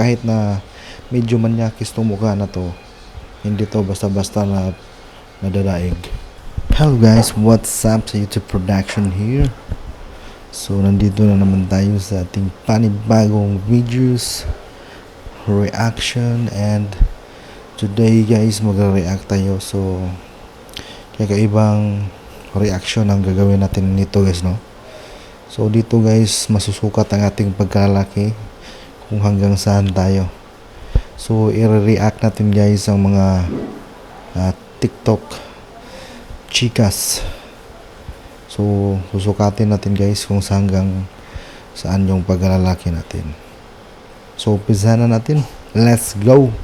kahit na medyo manyakis tong mukha na to, hindi to basta-basta na nadadaig. Hello guys, what's up sa YouTube production here? So nandito na naman tayo sa ating panibagong videos, reaction, and today guys magre-react tayo. So kakaibang reaction ang gagawin natin nito guys, no? So dito guys masusukat ang ating pagkalalaki kung hanggang saan tayo. So i-react natin guys ang mga TikTok chikas. So susukatin natin guys kung hanggang saan yung pagkalalaki natin. So umpisa na natin. Let's go.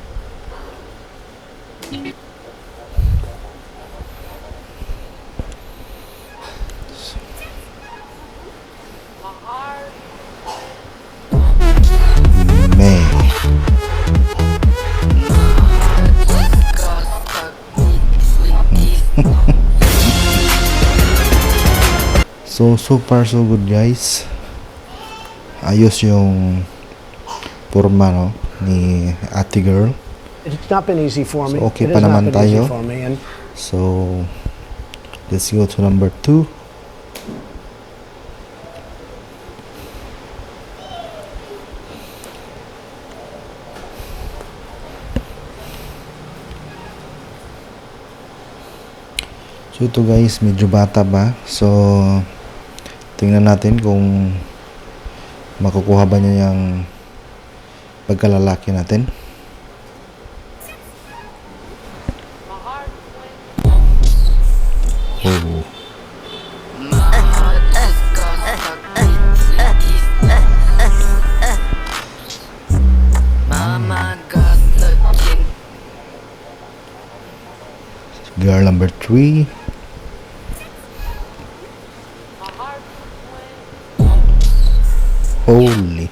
So far so good guys. Ayos yung forma, no, ni ate girl. It's not been easy for me. So okay pa naman tayo. So let's go to number 2. So ito guys, medyo bata ba? So tingnan natin kung makukuha ba niya yung pagkalalaki natin. Oh. Girl number 3. Holy.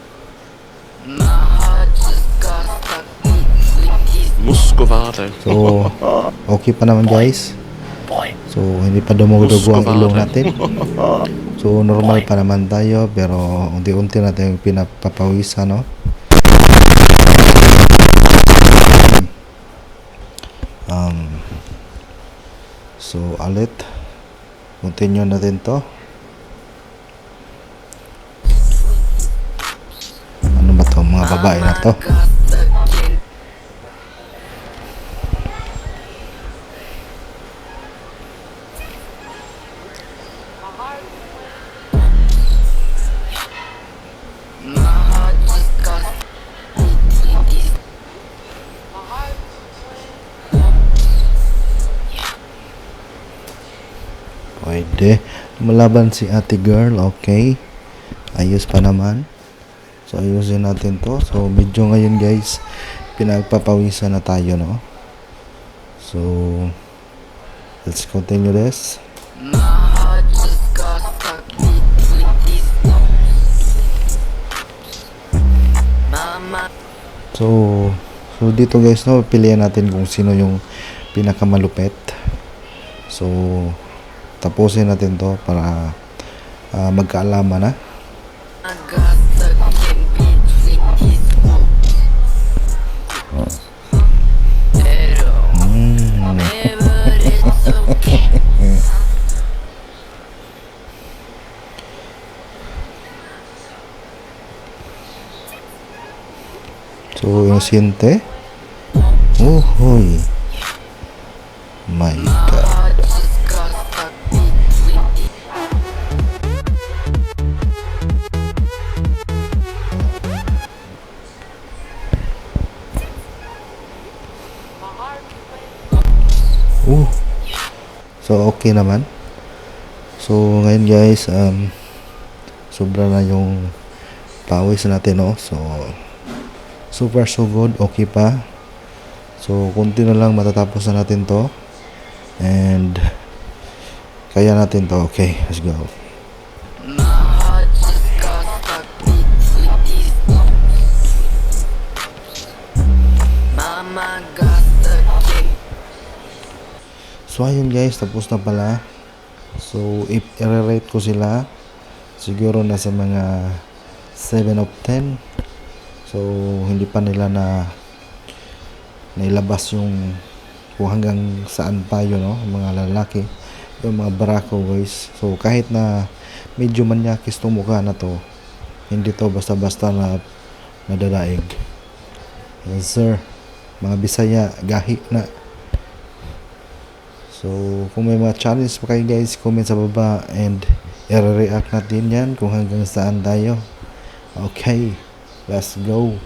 Muscovado. So, okay pa naman guys. So, hindi pa dumudugo ang ilong natin. So, normal pa naman tayo. Pero, unti-unti natin yung pinapapawisan, no? So, ulit. Continue natin to. Mga babae na to. Pwede malaban si ate girl. Okay, ayos pa naman. So ayusin natin to. So medyo ngayon guys pinagpapawisan na tayo, no? So let's continue this. So dito guys, no, pilihan natin kung sino yung pinakamalupit. So tapusin natin to para magkaalaman na. So inosente. Oh hoy. My God. So okay naman. So ngayon guys, sobra na yung pawis natin, no? So super so good, okay pa. So kunti na lang matatapos na natin to. And kaya natin to. Okay, let's go. So ayun guys, tapos na pala. So if i-rate ko sila, siguro nasa mga 7 of 10. So hindi pa nila nailabas yung kung hanggang saan pa yun, no? Yung mga lalaki, yung mga barako boys. So kahit na medyo manyakis tong mukha na to, hindi to basta-basta na nadadaig. Yes sir, mga Bisaya gahi na. So kung may mga challenge pa kayo guys, comment sa baba and i-react natin yan kung hanggang saan tayo. Okay, let's go.